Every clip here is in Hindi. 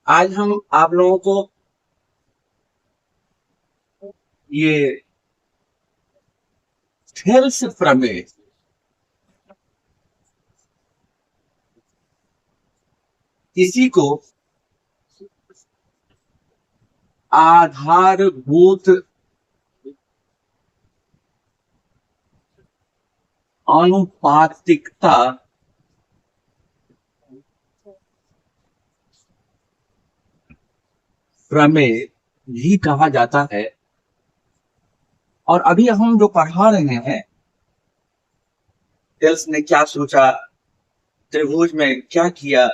आज हम आप लोगों को ये थेल्स प्रमेय, इसी को आधारभूत आनुपातिकता प्रमेय भी कहा जाता है। और अभी हम जो पढ़ा रहे हैं, थेल्स ने क्या सोचा, त्रिभुज में क्या किया,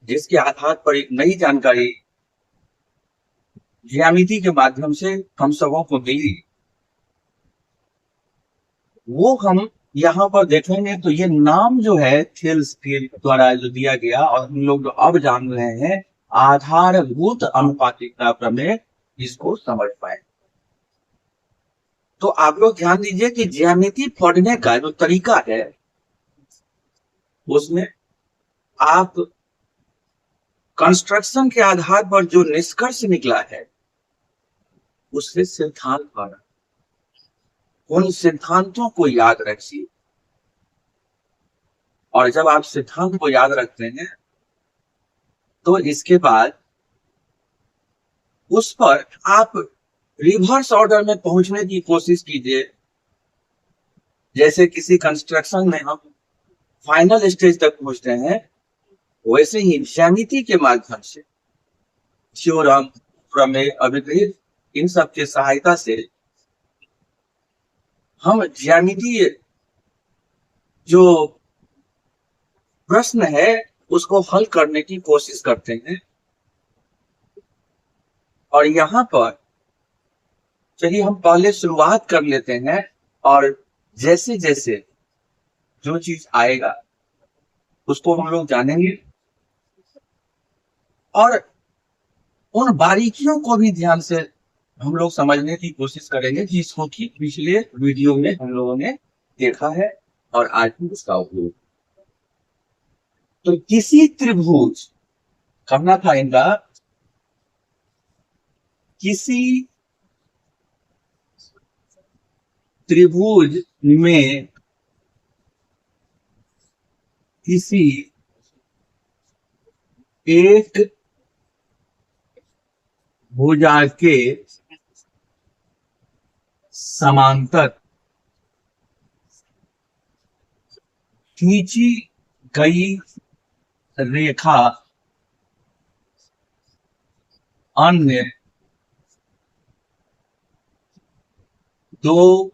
जिसके आधार पर एक नई जानकारी ज्यामिति के माध्यम से हम सबों को मिली, वो हम यहाँ पर देखेंगे। तो ये नाम जो है थेल्स के द्वारा जो दिया गया, और हम लोग जो अब जान रहे हैं आधारभूत अनुपातिकता प्रमेय, इसको समझ पाए। तो आप लोग ध्यान दीजिए कि ज्यामिति पढ़ने का जो तरीका है, उसमें आप कंस्ट्रक्शन के आधार पर जो निष्कर्ष निकला है, उससे सिद्धांत पढ़ा, उन सिद्धांतों को याद रखिए। और जब आप सिद्धांत को याद रखते हैं, तो इसके बाद उस पर आप रिवर्स ऑर्डर में पहुंचने की कोशिश कीजिए। जैसे किसी कंस्ट्रक्शन में हम फाइनल स्टेज तक पहुंचते हैं, वैसे ही ज्यामिति के माध्यम से थ्योरम, प्रमेय, अभिप्रेत, इन सब की सहायता से हम ज्यामितीय जो प्रश्न है उसको हल करने की कोशिश करते हैं। और यहाँ पर चलिए हम पहले शुरुआत कर लेते हैं, और जैसे जैसे जो चीज आएगा उसको हम लोग जानेंगे, और उन बारीकियों को भी ध्यान से हम लोग समझने की कोशिश करेंगे, जिसको कि पिछले वीडियो में हम लोगों ने देखा है और आज भी उसका उपयोग। तो किसी त्रिभुज करना था इनका, किसी त्रिभुज में किसी एक भुजा के समांतर खींची गई रेखा अन्य दो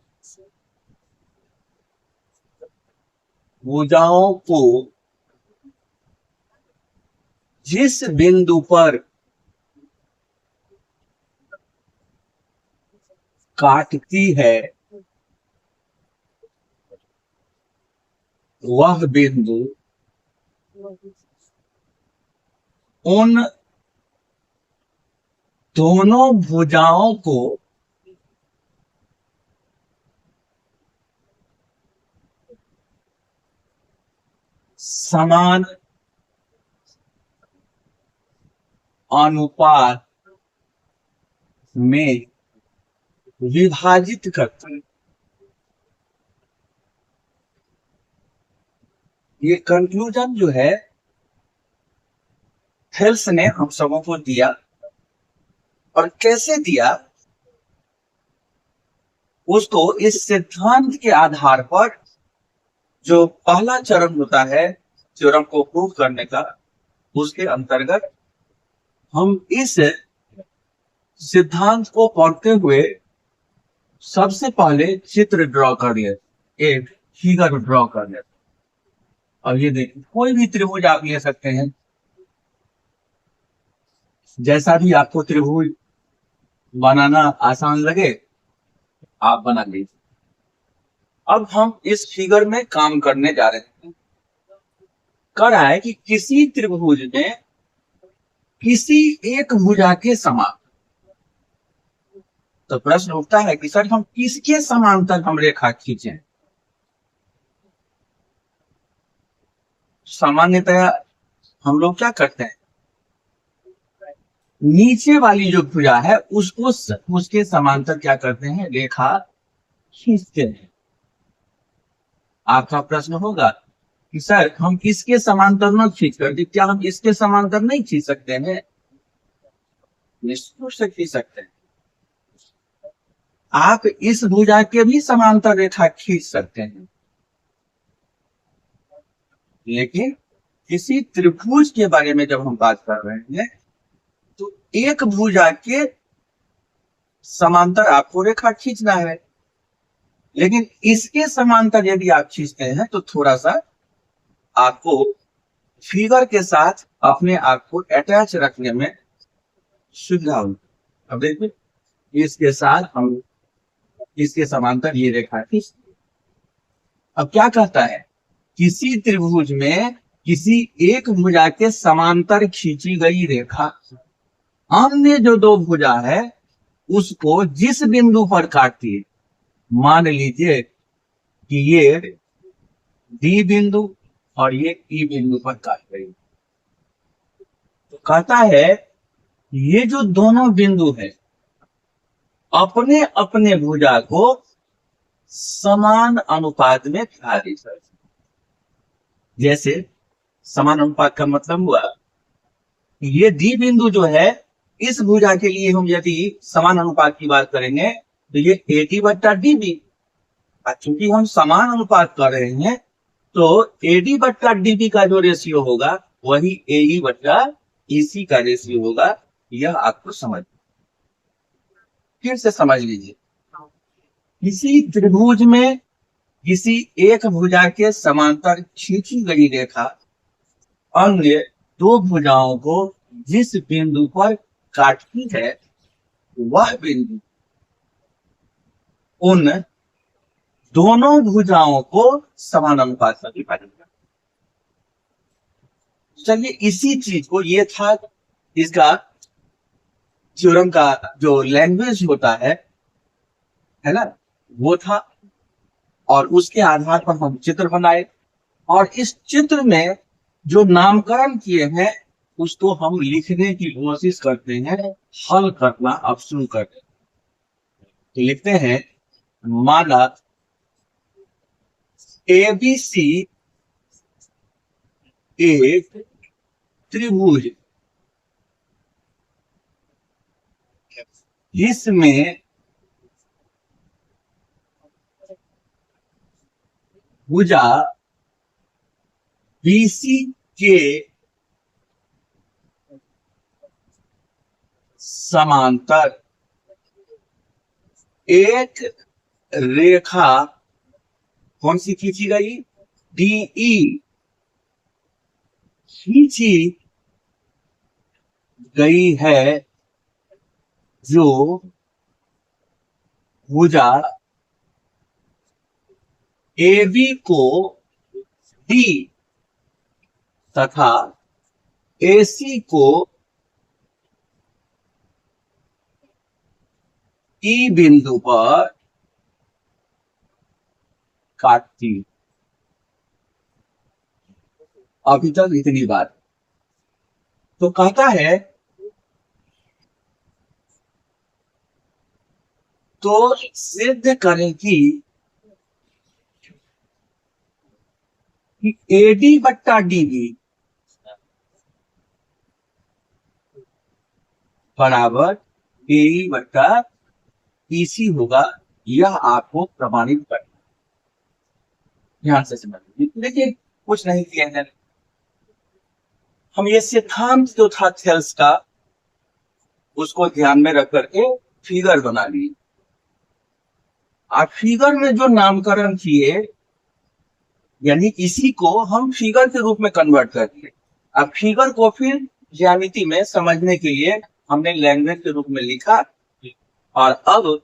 भुजाओं को जिस बिंदु पर काटती है, वह बिंदु उन दोनों भुजाओं को समान अनुपात में विभाजित करता है। ये कंक्लूजन जो है थेल्स ने हम सबों को दिया, और कैसे दिया उसको इस सिद्धांत के आधार पर, जो पहला चरण होता है थ्योरम को प्रूव करने का, उसके अंतर्गत हम इस सिद्धांत को पढ़ते हुए सबसे पहले चित्र ड्रॉ कर लेते, एक फिगर ड्रॉ कर लेते। अब ये देखिए, कोई भी त्रिभुज आप ले सकते हैं, जैसा भी आपको त्रिभुज बनाना आसान लगे आप बना लीजिए। अब हम इस फिगर में काम करने जा रहे हैं। कर रहा है कि किसी त्रिभुज में किसी एक भुजा के समान। तो प्रश्न उठता है कि सर हम किसके समांतर हम रेखा खींचे। सामान्यतया हम लोग क्या करते हैं, नीचे वाली जो भुजा है उसको उसके समांतर क्या करते हैं, रेखा खींचते हैं। आपका प्रश्न होगा कि सर हम इसके समांतर न खींच करते, क्या हम इसके समांतर नहीं खींच सकते हैं? निश्चित रूप से खींच सकते हैं। आप इस भुजा के भी समांतर रेखा खींच सकते हैं, लेकिन किसी त्रिभुज के बारे में जब हम बात कर रहे हैं तो एक भुजा के समांतर आपको रेखा खींचना है, लेकिन इसके समांतर यदि आप खींचते हैं तो थोड़ा सा आपको फिगर के साथ अपने आप को अटैच रखने में सुविधा होगी। अब देखिए इसके साथ हम इसके समांतर ये रेखा खींचते। अब क्या कहता है, किसी त्रिभुज में किसी एक भुजा के समांतर खींची गई रेखा अन्य जो दो भुजा है उसको जिस बिंदु पर काटती है, मान लीजिए कि ये डी बिंदु और ये ई बिंदु पर काट रही है, तो कहता है ये जो दोनों बिंदु है अपने अपने भुजा को समान अनुपात में विभाजित कर। जैसे समान अनुपात का मतलब हुआ ये डी बिंदु जो है इस भुजा के लिए हम यदि समान अनुपात की बात करेंगे तो ये एडी बट्टा डीबी, चूंकि हम समान अनुपात कर रहे हैं तो एडी बट्टा डीबी का जो रेशियो होगा वही एई बट्टा ईसी का रेशियो होगा। यह आपको समझ, फिर से समझ लीजिए, किसी त्रिभुज में किसी एक भुजा के समांतर खींची गई रेखा अन्य दो भुजाओं को जिस बिंदु पर काटती है वह बिंदु उन दोनों भुजाओं को समान अनुपात में विभाजित करता है। चलिए इसी चीज को, ये था इसका थ्योरम का जो लैंग्वेज होता है ना, वो था, और उसके आधार पर हम चित्र बनाए और इस चित्र में जो नामकरण किए हैं उसको हम लिखने की कोशिश करते हैं, हल करना अब शुरू करते हैं। तो लिखते हैं, माना एबीसी एक त्रिभुज, इसमें भुजा बीसी के समांतर एक रेखा कौन सी खींची गई, डीई खींची गई है, जो भुजा AB को D तथा AC को E बिंदु पर काटती। अभी तक इतनी बात। तो कहता है तो सिद्ध करें कि एडी बट्टा डीबी बराबर एई बट्टा ईसी होगा। यह आपको प्रमाणित करना, ध्यान से समझिए। देखिए कुछ नहीं किया है, हम ये सिद्धांत जो था थेल्स का उसको ध्यान में रख करके फिगर बना लिए। आप फिगर में जो नामकरण किए यानी इसी को हम फिगर के रूप में कन्वर्ट कर दिए। अब फिगर को फिर ज्यामिति में समझने के लिए हमने लैंग्वेज के रूप में लिखा, और अब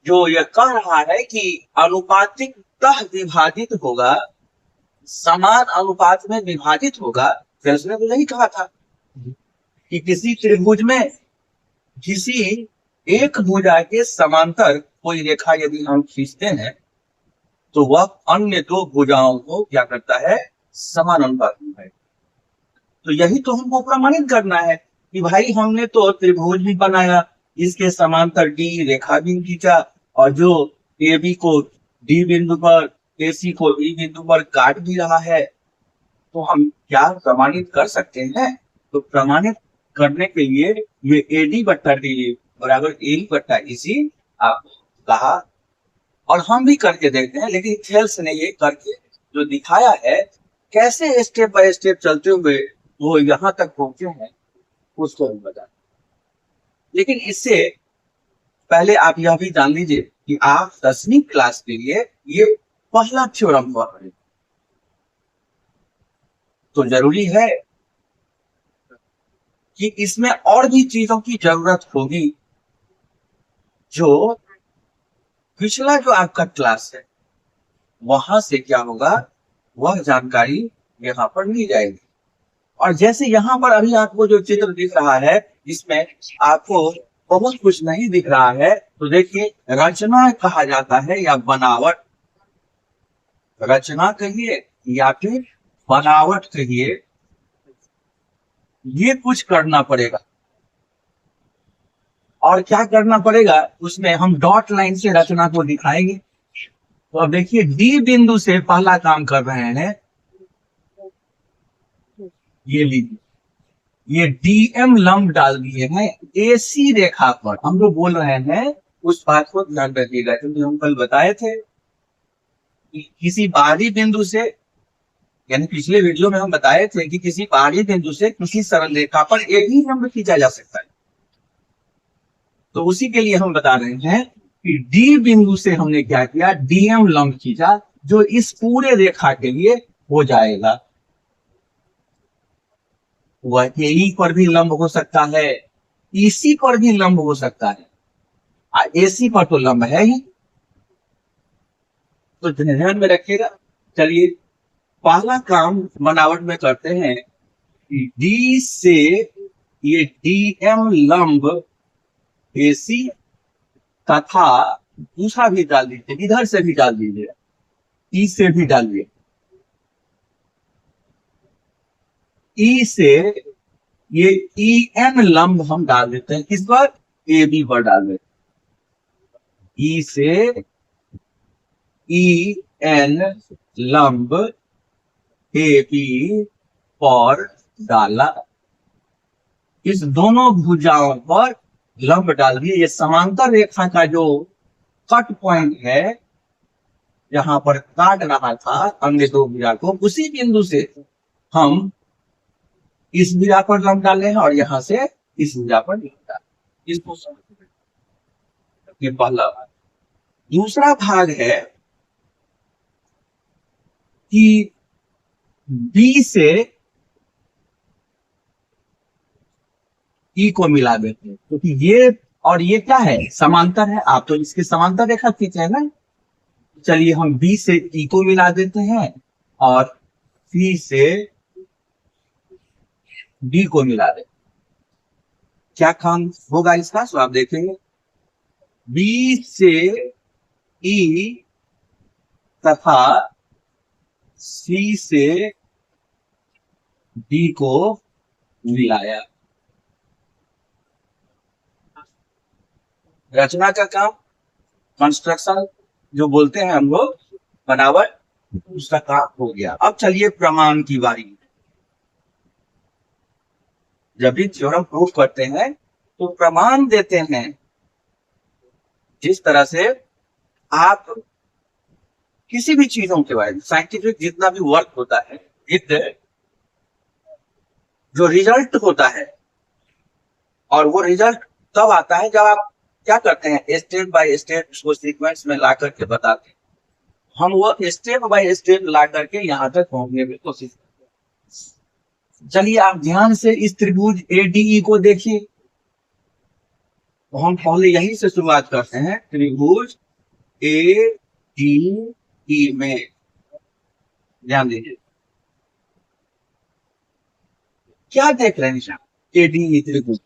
जो यह कह रहा है कि अनुपातिकतः विभाजित होगा, समान अनुपात में विभाजित होगा। फिर उसने तो नहीं कहा था कि किसी त्रिभुज में किसी एक भुजा के समांतर कोई रेखा यदि हम खींचते हैं तो वह अन्य दो भुजाओं को क्या करता है, समान अनुपात में है। तो यही तो हमको प्रमाणित करना है कि भाई हमने तो त्रिभुज भी बनाया, इसके समांतर डी रेखा भी खींचा, और जो ए बी को डी बिंदु पर, ए सी को बी बिंदु पर काट भी रहा है, तो हम क्या प्रमाणित कर सकते हैं? तो प्रमाणित करने के लिए ये एडी बट्टा डी बराबर ए बट्टा इसी आप कहा, और हम भी करके देखते हैं, लेकिन थेल्स ने ये करके जो दिखाया है, कैसे स्टेप बाय स्टेप चलते हुए वो यहाँ तक पहुंचे हैं, उसको हम बता। लेकिन इससे पहले आप यह भी जान लीजिए कि आप 10वीं क्लास के लिए ये पहला थ्योरम पढ़ रहे हैं, तो जरूरी है कि इसमें और भी चीजों की जरूरत होगी, जो पिछला जो आपका क्लास है वहां से क्या होगा, वह जानकारी यहाँ पर ली जाएगी। और जैसे यहाँ पर अभी आपको जो चित्र दिख रहा है, इसमें आपको बहुत कुछ नहीं दिख रहा है, तो देखिए रचना कहा जाता है या बनावट, रचना कहिए या फिर बनावट कहिए, ये कुछ करना पड़ेगा। और क्या करना पड़ेगा, उसमें हम डॉट लाइन से रचना को दिखाएंगे। तो अब देखिए डी बिंदु से पहला काम कर रहे हैं, ये लीजिए, ये डीएम लंब डाल दिए हैं एसी रेखा पर। हम जो बोल रहे हैं उस बात को ध्यान रखिएगा, क्योंकि हम कल बताए थे कि किसी बाहरी बिंदु से, यानी पिछले वीडियो में हम बताए थे कि किसी बाहरी बिंदु से किसी सरल रेखा पर एक ही लंब खींचा जा सकता है। तो उसी के लिए हम बता रहे हैं कि डी बिंदु से हमने क्या किया, डीएम लंब खींचा, जो इस पूरे रेखा के लिए हो जाएगा। वह एई पर भी लंब हो सकता है, ईसी पर भी लंब हो सकता है, एसी पर तो लंब है ही, तो ध्यान में रखिएगा। चलिए पहला काम बनावट में करते हैं, डी से ये डीएम लंब एसी तथा दूसरा भी डाल दीजिए, इधर से भी डाल दीजिए, ई से भी डालिए, ई से ये ई एन लंब हम डाल देते हैं, किस पर, ए बी पर डाल देते हैं, ई से ई एन लंब ए बी पर डाला, इस दोनों भुजाओं पर लंब डाल दिए। ये समांतर रेखा का जो कट पॉइंट है, जहां पर काट रहा था अन्य दो भुजा को, उसी बिंदु से हम इस भुजा पर लंब डाले हैं और यहां से इस भुजा पर लंब डाले। इसको समझ, ये पहला भाग। दूसरा भाग है कि बी से ई को मिला देते हैं, क्योंकि ये और ये क्या है, समांतर है। आप तो इसके समांतर रेखा खींचे हैं ना। चलिए हम बी से ई को मिला देते हैं और सी से डी को मिला देते हैं। क्या काम होगा इसका, तो आप देखेंगे, बी से ई तथा सी से डी को मिलाया। रचना का काम, कंस्ट्रक्शन जो बोलते हैं हम लोग, बनावट, उसका काम हो गया। अब चलिए प्रमाण की बारी। जब भी थ्योरम प्रूफ करते हैं तो प्रमाण देते हैं। जिस तरह से आप किसी भी चीजों के बारे में, साइंटिफिक जितना भी वर्क होता है, जो रिजल्ट होता है, और वो रिजल्ट तब आता है जब आप क्या करते हैं, स्टेप बाय स्टेप उसको सीक्वेंस में ला करके बताते हैं। हम वो स्टेप बाय स्टेप ला करके यहाँ तक पहुंचने की कोशिश करते हैं। चलिए आप ध्यान से इस त्रिभुज एडीई को देखिए। तो हम पहले यहीं से शुरुआत करते हैं, त्रिभुज एडीई में ध्यान दीजिए। क्या देख रहे हैं, एडीई त्रिभुज।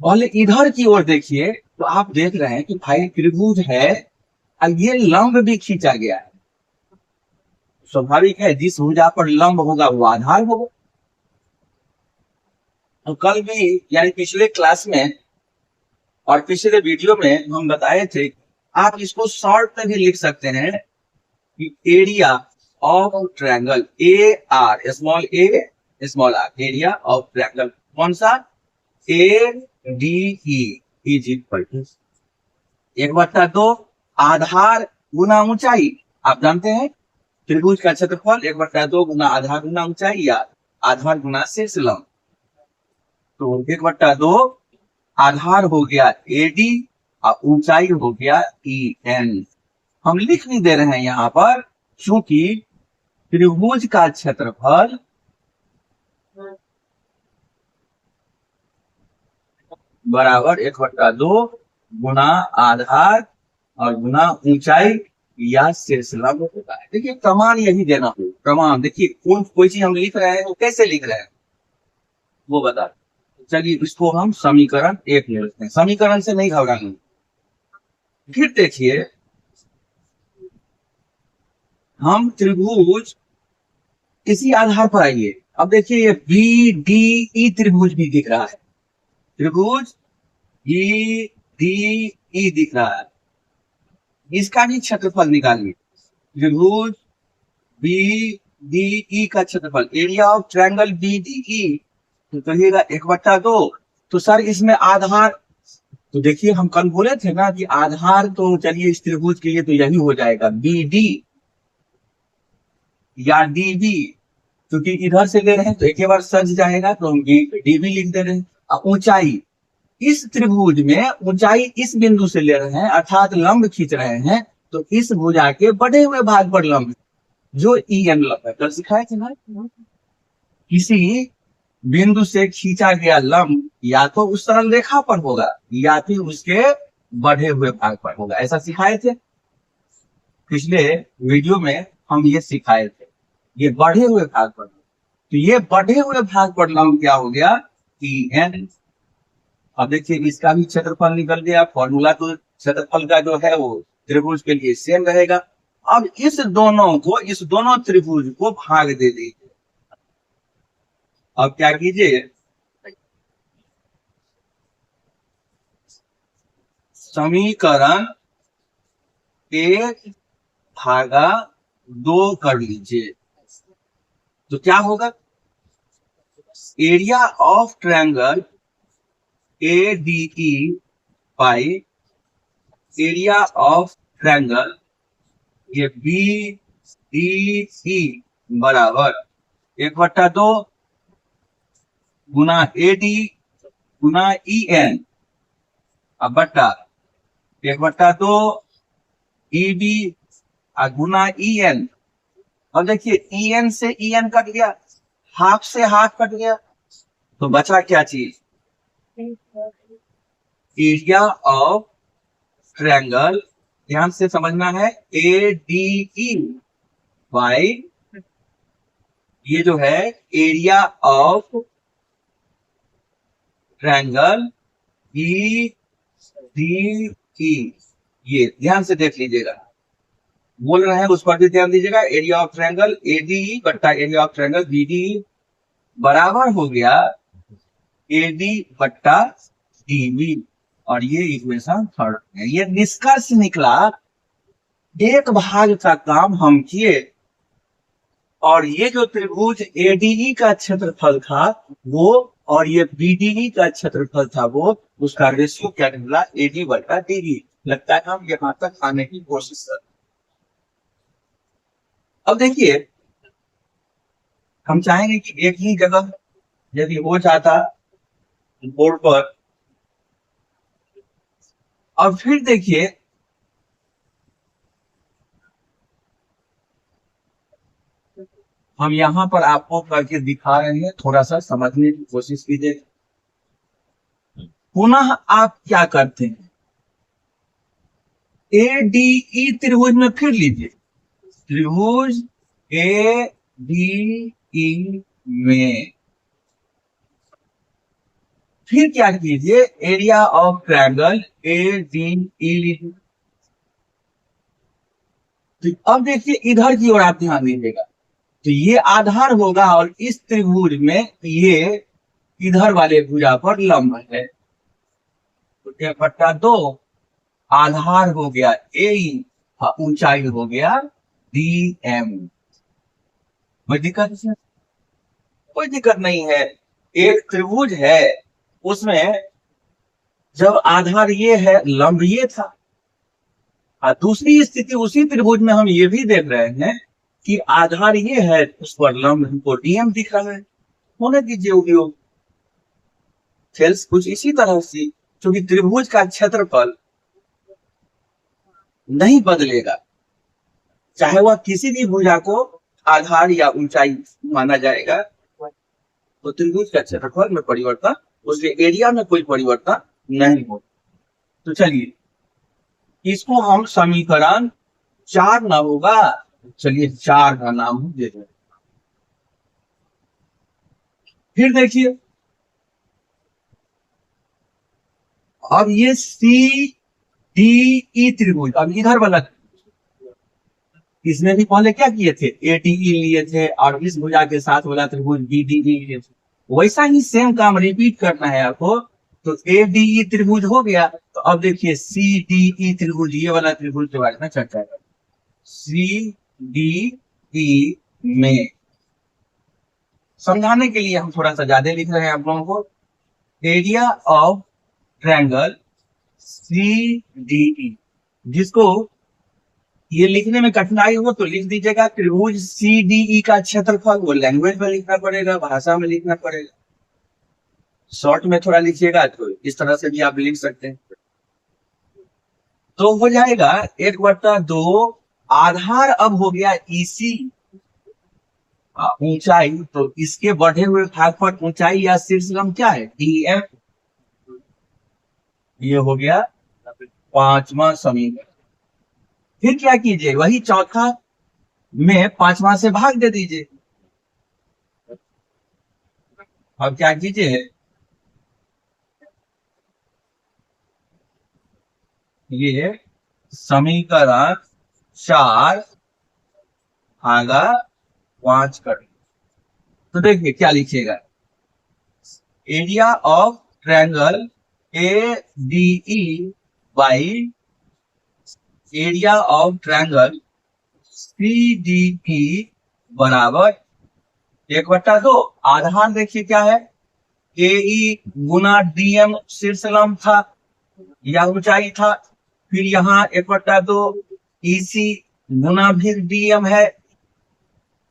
पहले इधर की ओर देखिए, तो आप देख रहे हैं कि भाई त्रिभुज है और ये लंब भी खींचा गया है। स्वाभाविक है, जिस भुजा पर लंब होगा वो आधार होगा। और कल भी यानी पिछले क्लास में और पिछले वीडियो में हम बताए थे, आप इसको शॉर्ट में भी लिख सकते हैं कि area of triangle A R small R area of triangle कौन सा A D is equal to 1/2 आधार गुना ऊंचाई। आप जानते हैं त्रिभुज का क्षेत्रफल 1/2 गुना आधार गुना ऊंचाई या आधार गुना शीर्ष लंब। तो 1/2 आधार हो गया एडी और ऊंचाई हो गया ई एन। हम लिख नहीं दे रहे हैं यहाँ पर क्योंकि त्रिभुज का क्षेत्रफल बराबर 1/2 गुना आधार और गुना ऊंचाई या शीर्ष लंब होता है। देखिए प्रमाण यही देना हो, प्रमाण देखिए कोई चीज हम लिख रहे हैं वो कैसे लिख रहे हैं वो बता। चलिए इसको हम समीकरण 1 में लिखते हैं, समीकरण से नहीं घबराना। फिर देखिए हम त्रिभुज इसी आधार पर आइए। अब देखिए ये बी डी ई त्रिभुज भी दिख रहा है, त्रिभुज ई डी ई दिख रहा है, इसका भी क्षेत्रफल निकालिए। त्रिभुज बी डी ई का क्षेत्रफल area of triangle B D E तो कहिएगा 1/2। तो सर इसमें आधार, तो देखिए हम कल बोले थे ना कि आधार तो चलिए इस त्रिभुज के लिए तो यही हो जाएगा बी डी या डी बी, क्योंकि इधर से ले रहे हैं तो एक बार सज जाएगा तो हम डी बी लिख दे रहे हैं। ऊंचाई इस त्रिभुज में ऊंचाई इस बिंदु से ले रहे हैं अर्थात लंब खींच रहे हैं, तो इस भुजा के बढ़े हुए भाग पर लंब जो ई एन लंब है, कल सिखाए थे ना। किसी बिंदु से खींचा गया लंब या तो उस सरल रेखा पर होगा या फिर उसके बढ़े हुए भाग पर होगा, ऐसा सिखाए थे पिछले वीडियो में। हम ये सिखाए थे ये बढ़े हुए भाग पर, तो ये बढ़े हुए भाग पर लंब क्या हो गया ई एन। अब देखिए इसका भी क्षेत्रफल निकल गया, फॉर्मूला तो क्षेत्रफल का जो है वो त्रिभुज के लिए सेम रहेगा। अब इस दोनों त्रिभुज को भाग दे दीजिए। अब क्या कीजिए समीकरण 1/2 कर लीजिए। तो क्या होगा area of triangle A D E by area of triangle ये बी डी ई बराबर 1/2 गुना A D Guna E N अब बट्टा 1/2 ई बी गुना ई एन। अब देखिए ई एन से ई एन कट गया, हाफ से हाफ कट गया, तो बचा क्या चीज एरिया ऑफ ट्रायंगल। ध्यान से समझना है ए डी ई बाई ये जो है area of triangle E D E, ये ध्यान से देख लीजिएगा, बोल रहे हैं उस पर भी ध्यान दीजिएगा। Area of triangle A D E बट्टा area of triangle B D E बराबर हो गया ए डी बट्टा डी बी, और ये इक्वेशन 3 है। ये निष्कर्ष निकला एक भाग का काम हम किए और ये जो त्रिभुज एडीई का क्षेत्रफल था वो और ये बीडीई का क्षेत्रफल था वो, उसका रेशियो क्या निकला एडी बटा डीई। लगता है हम यहां तक आने की कोशिश कर। अब देखिए हम चाहेंगे कि एक ही जगह यदि हो जाता बोर्ड पर, और फिर देखिए हम यहां पर आपको करके दिखा रहे हैं, थोड़ा सा समझने की कोशिश कीजिए। पुनः आप क्या करते हैं ए डी ई त्रिभुज में फिर लीजिए, त्रिभुज ए डी ई में फिर क्या कीजिए area of triangle A D ई लीजिए। तो अब देखिए इधर की ओर आप ध्यान दीजिएगा, तो ये आधार होगा और इस त्रिभुज में ये इधर वाले भुजा पर लंब है। तो 1/2 आधार हो गया ए, ऊंचाई हो गया dm। कोई दिक्कत इसमें? कोई दिक्कत नहीं है। एक त्रिभुज है, उसमें जब आधार ये है, लंब ये था, और दूसरी स्थिति उसी त्रिभुज में हम ये भी देख रहे हैं कि आधार ये है, उस पर लंब हमको डीएम दिख रहा है। होने दीजिए उपयोग। सेल्स कुछ इसी तरह से, क्योंकि त्रिभुज का क्षेत्रफल नहीं बदलेगा, चाहे वह किसी भी भुजा को आधार या ऊंचाई माना जाएगा, तो त्रिभुज का क्षेत्रफल में परिवर्तन, उसके एरिया में कोई परिवर्तन नहीं हो। तो चलिए इसको हम समीकरण 4 ना होगा, चलिए 4 का नाम हम दे दें। फिर देखिए, अब ये सी डी ई त्रिभुज, अब इधर वाला, इसमें भी पहले क्या किए थे, ए डी ई लिए थे, और इस भुजा के साथ वाला त्रिभुज बी डी ई लिए थे। वैसा ही सेम काम रिपीट करना है आपको। तो ए डी ई त्रिभुज हो गया, तो अब देखिए सी डी ई त्रिभुज, ये वाला त्रिभुज के बारे में चर्चा करें। सी डी ई में समझाने के लिए हम थोड़ा सा ज्यादा लिख रहे हैं आप लोगों को। Area of triangle C D E, जिसको ये लिखने में कठिनाई हो तो लिख दीजिएगा त्रिभुज सी डी ई का क्षेत्रफल। वो लैंग्वेज में लिखना पड़ेगा, भाषा में लिखना पड़ेगा। शॉर्ट में थोड़ा लिखिएगा तो इस तरह से भी आप लिख सकते हैं। तो हो जाएगा 1/2 आधार अब हो गया ईसी, ऊंचाई, तो इसके बढ़े हुए भाग पर ऊंचाई या शीर्षलंब क्या है, डीएम। ये हो गया 5वां समीकरण। फिर क्या कीजिए, वही चौथा में 5वां से भाग दे दीजिए। अब क्या कीजिए, ये समीकरण 4 भागा 5 कर, तो देखिए क्या लिखिएगा, area of triangle A D E by area of triangle C D E बराबर 1/2 आधार देखिए क्या है, ए ई गुना डीएम शीर्षलंब था या ऊंचाई था, फिर यहाँ 1/2 ईसी गुना फिर डीएम है,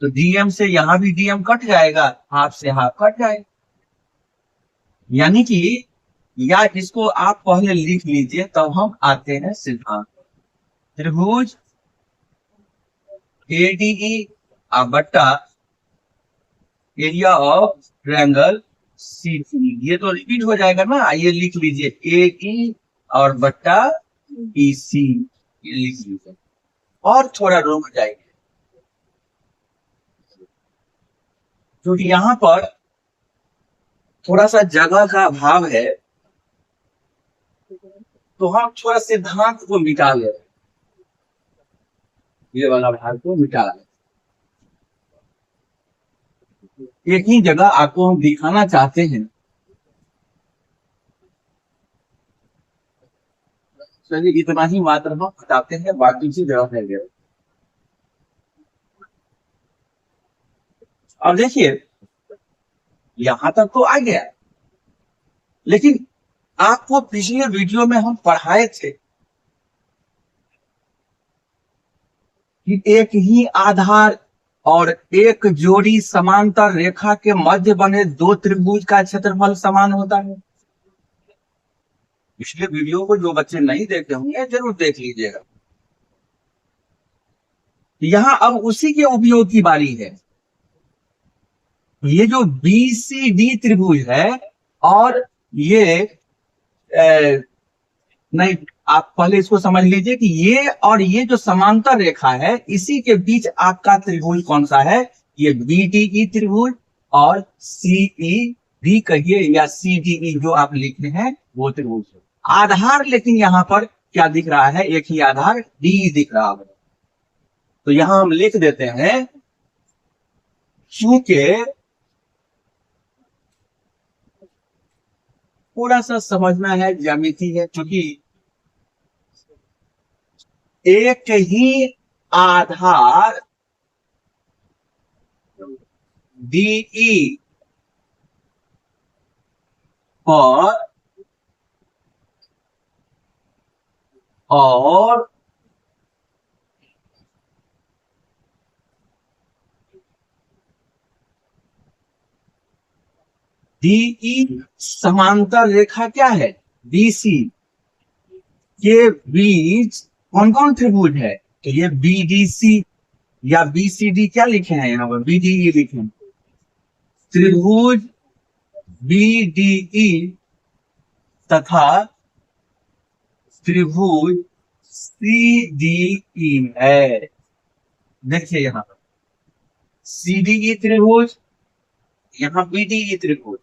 तो डीएम से यहां भी डीएम कट जाएगा, हाफ से हाफ कट जाएगा। यानी कि, या इसको आप पहले लिख लीजिए, तब हम आते हैं सिद्धांत। त्रिभुज एडीई बट्टा एरिया ऑफ ट्रायंगल सी, ये तो रिपीट हो जाएगा ना, ये लिख लीजिए ए ई और बट्टा ई सी, ये लिख लीजिए और थोड़ा रुक जाएंगे, क्योंकि यहां पर थोड़ा सा जगह का अभाव है, तो हम थोड़ा सिद्धांत को मिटा ले, ये वाला भाग को मिटा ले। एक ही जगह आपको हम दिखाना चाहते हैं। चलिए इतना ही मात्र हम बताते हैं, बाकी की जगह है। अब देखिए यहां तक तो आ गया, लेकिन आपको पिछले वीडियो में हम पढ़ाए थे कि एक ही आधार और एक जोड़ी समांतर रेखा के मध्य बने 2 त्रिभुज का क्षेत्रफल समान होता है। पिछले वीडियो को जो बच्चे नहीं देखे होंगे जरूर देख लीजिएगा। यहां अब उसी के उपयोग की बारी है। ये जो BCD त्रिभुज है, और ये नहीं, आप पहले इसको समझ लीजिए कि ये और ये जो समांतर रेखा है, इसी के बीच आपका त्रिभुज कौन सा है, ये BDE त्रिभुज और CE भी कहिए या CDE जो आप लिख रहे हैं वो त्रिभुज। आधार लेकिन यहां पर क्या दिख रहा है, एक ही आधार D दिख रहा है। तो यहां हम लिख देते हैं, चूंकि थोड़ा सा समझना है, ज्यामिति है, क्योंकि एक ही आधार डीई पर और डीई समांतर रेखा क्या है, बीसी के बीच कौन कौन त्रिभुज है, तो ये बीडीसी या बीसीडी क्या लिखे हैं यहाँ पर, बीडीई लिखे हैं। त्रिभुज बीडीई तथा त्रिभुज सीडीई है। देखिए यहाँ सीडीई त्रिभुज, यहाँ बीडीई त्रिभुज,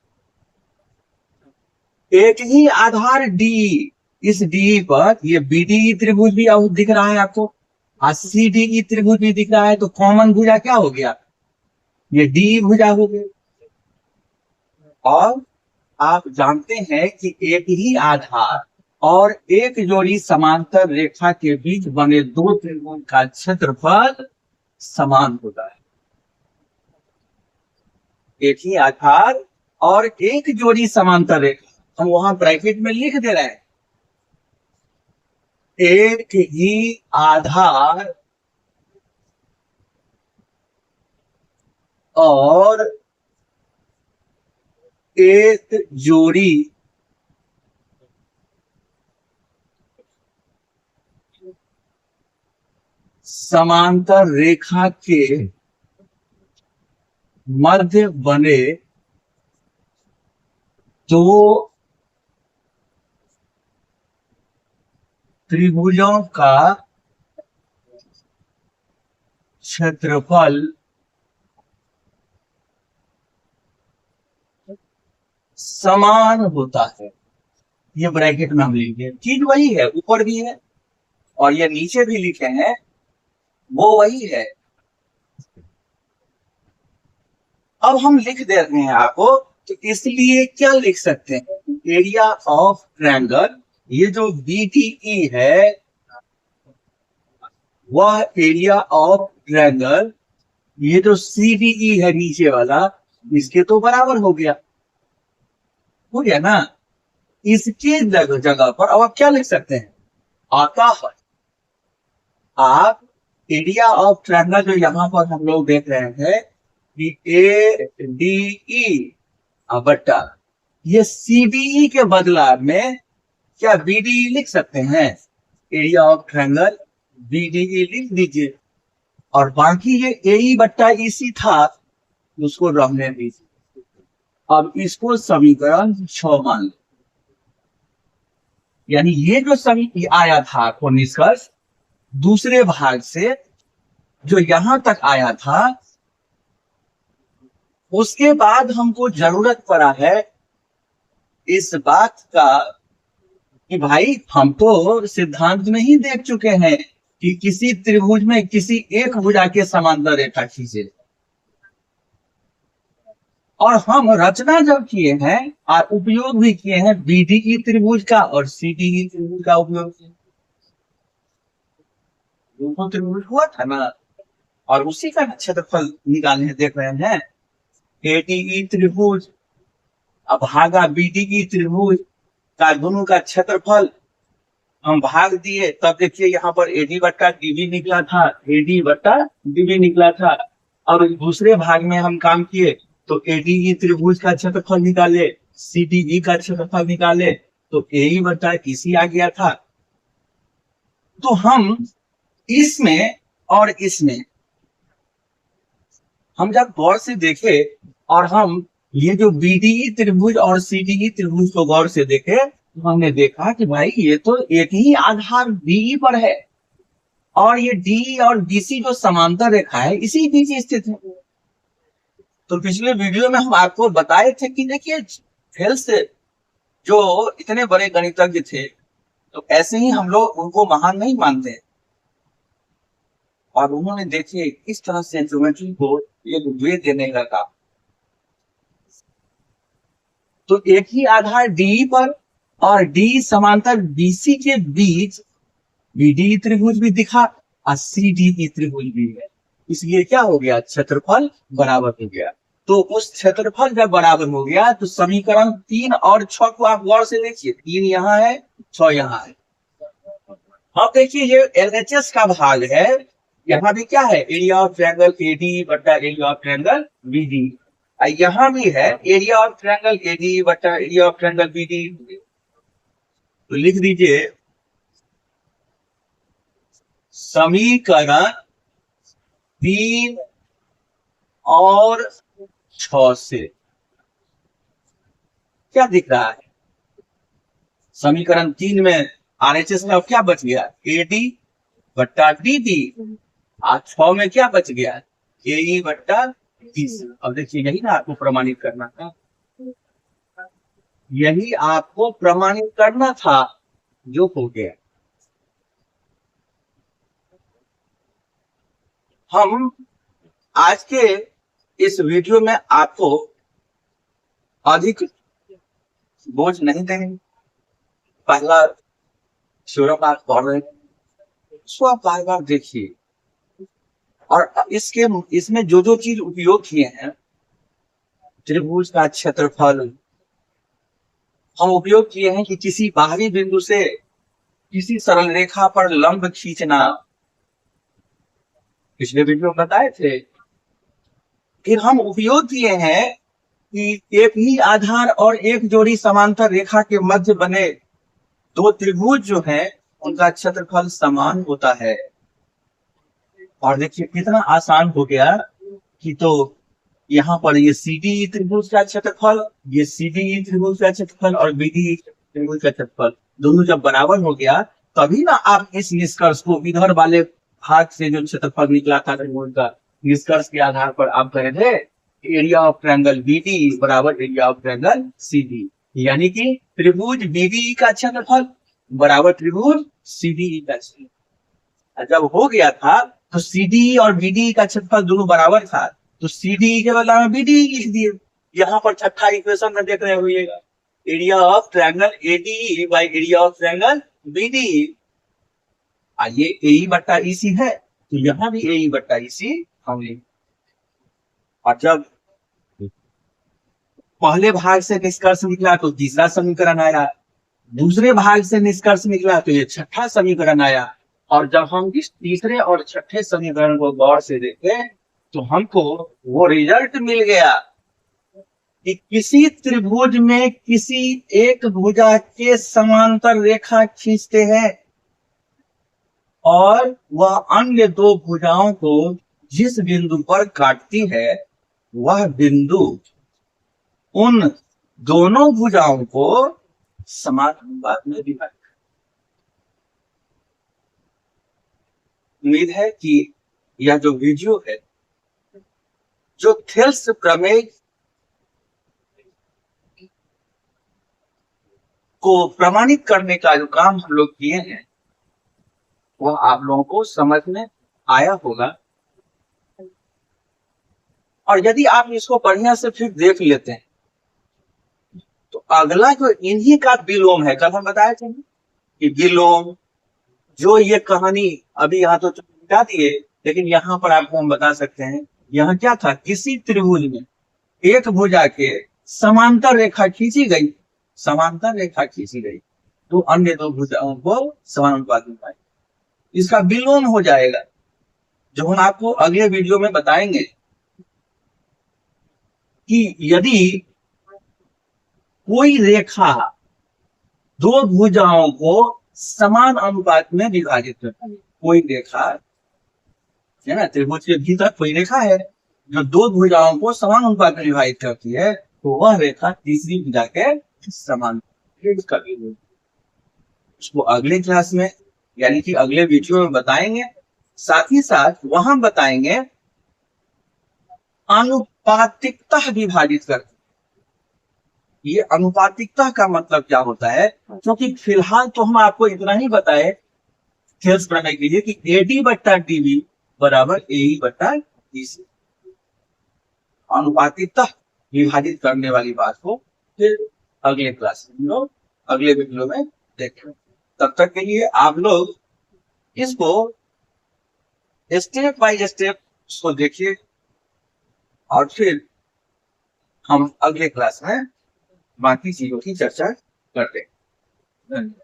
एक ही आधार डी, इस डी पर ये बीडीई त्रिभुज भी दिख रहा है आपको, और सीडीई त्रिभुज भी दिख रहा है, तो कॉमन भुजा क्या हो गया, ये डी भुजा हो गया। और आप जानते हैं कि एक ही आधार और एक जोड़ी समांतर रेखा के बीच बने दो त्रिभुज का क्षेत्रफल समान होता है। एक ही आधार और एक जोड़ी समांतर रेखा, हम वहां ब्रैकेट में लिख दे रहे हैं, एक ही आधार और एक जोड़ी समांतर रेखा के मध्य बने दो त्रिभुजों का क्षेत्रफल समान होता है। ये ब्रैकेट में हम लिखे, चीज वही है, ऊपर भी है और ये नीचे भी लिखे हैं, वो वही है। अब हम लिख दे रहे हैं आपको, तो इसलिए क्या लिख सकते हैं, एरिया ऑफ ट्रायंगल, ये जो बीटीई है वह एरिया ऑफ ट्रायंगल, ये जो सीडीई है नीचे वाला, इसके तो बराबर हो गया ना। इसके जगह पर अब आप क्या लिख सकते हैं, आता है आप एरिया ऑफ ट्रायंगल जो यहां पर हम लोग देख रहे हैं कि ए डी ई बट्टा ये सीडीई के बदला में क्या बीडीई लिख सकते हैं, एरिया ऑफ ट्रायंगल बीडीई लिख दीजिए, और बाकी ये ए बट्टा ईसी था उसको रहने दीजिए। अब इसको समीकरण 6 मान लो, यानी ये जो सभी आया था आपको निष्कर्ष दूसरे भाग से जो यहां तक आया था, उसके बाद हमको जरूरत पड़ा है इस बात का कि भाई हम तो सिद्धांत में ही देख चुके हैं कि किसी त्रिभुज में किसी एक भुजा के समांतर रेखा खींचे, और हम रचना जब किए हैं और उपयोग भी किए हैं बीडीई त्रिभुज का और सीडीई त्रिभुज का उपयोग किए, दोनों त्रिभुज हुआ था ना, और उसी का क्षेत्रफल निकालने देख रहे हैं, एडीई त्रिभुज अब भागा बीडीई त्रिभुज का दोनों का क्षेत्रफल हम भाग दिए, तब देखिए यहाँ पर एडी बट्टा डीबी निकला था, एडी बट्टा डीबी निकला था। अब दूसरे भाग में हम काम किए तो एडीई त्रिभुज का क्षेत्रफल निकाले, सीडीई का क्षेत्रफल निकाले, तो ए बट्टा इसी आ गया था। तो हम इसमें और इसमें हम जब गौर से देखे और हम ये जो बीडीई त्रिभुज और सीडीई त्रिभुज को गौर से देखे, तो हमने देखा कि भाई ये तो एक ही आधार डीई पर है और ये डी और बीसी जो समांतर रेखा है इसी बीच स्थित है। तो पिछले वीडियो में हम आपको बताए थे कि देखिए फेल से जो इतने बड़े गणितज्ञ थे, तो ऐसे ही हम लोग उनको महान नहीं मानते, और उन्होंने देखिए इस तरह से ज्योमेट्री को एक वे देने का काम। तो एक ही आधार डी पर और डी समांतर बीसी के बीच बीडी त्रिभुज भी दिखा और सीडी त्रिभुज भी है, इसलिए क्या हो गया, क्षेत्रफल बराबर हो गया। तो उस क्षेत्रफल जब बराबर हो गया तो समीकरण 3 और 6 को आप गौर से देखिए, 3 यहाँ है 6 यहाँ है। अब देखिए ये एलएचएस का भाग है, यहाँ भी क्या है, एरिया ऑफ ट्रायंगल एडी बटा एरिया ऑफ ट्रायंगल बीडी, यहाँ भी है एरिया ऑफ ट्रायंगल एडी बटा एरिया ऑफ ट्रायंगल बीडी। तो लिख दीजिए समीकरण 3 और 6 से क्या दिख रहा है, समीकरण 3 में आरएचएस का क्या बच गया, एडी बट्टा डीडी, और 6 में क्या बच गया, एई बट्टा बीसी। अब देखिए यही ना आपको प्रमाणित करना था, यही आपको प्रमाणित करना था, जो हो गया। हम आज के इस वीडियो में आपको अधिक बोझ नहीं देंगे, पहला थ्योरम आप पढ़ रहे हैं उसको आप बार बार देखिए, और इसमें जो जो चीज उपयोग किए हैं, त्रिभुज का क्षेत्रफल हम उपयोग किए हैं कि किसी बाहरी बिंदु से किसी सरल रेखा पर लंब खींचना, पिछले वीडियो में बताए थे। फिर हम उपयोग किए हैं कि एक ही आधार और एक जोड़ी समांतर रेखा के मध्य बने दो त्रिभुज जो हैं उनका क्षेत्रफल समान होता है। और देखिए कितना आसान हो गया कि तो यहाँ पर ये सीडी त्रिभुज का क्षेत्रफल, ये सीडी त्रिभुज का क्षेत्रफल और बीडी त्रिभुज का क्षेत्रफल दोनों जब बराबर हो गया, तभी ना आप इस निष्कर्ष को इधर वाले भाग से जो क्षेत्रफल निकला था त्रिभुज का, निष्कर्ष के आधार पर आप कहे थे एरिया ऑफ ट्रायंगल बीडी बराबर एरिया ऑफ ट्रायंगल सीडी, यानी कि त्रिभुज बीडी का क्षेत्रफल बराबर त्रिभुज सीडी का क्षेत्रफल। जब हो गया था तो सीडी और बीडी का क्षेत्रफल दोनों बराबर था, तो सीडी के बदला में बीडी लिख दिए। यहाँ पर छठा इक्वेशन में देख रहे होइएगा, area of triangle AD by area of triangle BD, ये ए बट्टा ईसी है तो यहाँ भी ए बट्टा ईसी होंगे। और जब पहले भाग से निष्कर्ष निकला तो तीसरा समीकरण आया, दूसरे भाग से निष्कर्ष निकला तो ये छठा समीकरण आया। और जब हम इस तीसरे और छठे समीकरण को गौर से देखें तो हमको वो रिजल्ट मिल गया कि किसी त्रिभुज में किसी एक भुजा के समांतर रेखा खींचते हैं और वह अन्य दो भुजाओं को जिस बिंदु पर काटती है वह बिंदु उन दोनों भुजाओं को समान अनुपात में विभाजित। उम्मीद है कि यह जो वीडियो है, जो थेल्स प्रमेय को प्रमाणित करने का जो काम हम लोग किए हैं, वह आप लोगों को समझ में आया होगा। और यदि आप इसको बढ़िया से फिर देख लेते हैं तो अगला जो इन्हीं का विलोम है, कल हम बताए थे कि विलोम, जो ये कहानी अभी यहाँ तो मिटा दिए, लेकिन यहाँ पर आपको हम बता सकते हैं, यहाँ क्या था, किसी त्रिभुज में एक भुजा के समांतर रेखा खींची गई, समांतर रेखा खींची गई तो अन्य दो भुजाओं को समानुपात में पाए, इसका विलोम हो जाएगा, जो हम आपको अगले वीडियो में बताएंगे कि यदि कोई रेखा दो भुजाओं को समान अनुपात में विभाजित करती है, कोई रेखा है ना, त्रिभुज के भीतर कोई रेखा है जो दो भुजाओं को समान अनुपात में विभाजित करती है, तो वह रेखा तीसरी भुजा के समान। उसको अगले क्लास में यानी कि अगले वीडियो में बताएंगे, साथ ही साथ वहां बताएंगे अनुपातिकता विभाजित करती। ये अनुपातिकता का मतलब क्या होता है, क्योंकि फिलहाल तो हम आपको इतना ही बताए थेल्स प्रमेय के लिए कि एडी बट्टा डीबी बराबर ए बट्टा डीसी। अनुपातिकता विभाजित करने वाली बात को फिर अगले क्लास में हम लोग अगले वीडियो में देखेंगे। तब तक के लिए आप लोग इसको स्टेप बाय स्टेप इसको देखिए और फिर हम अगले क्लास में बाकी चीजों की चर्चा करते हैं। धन्यवाद।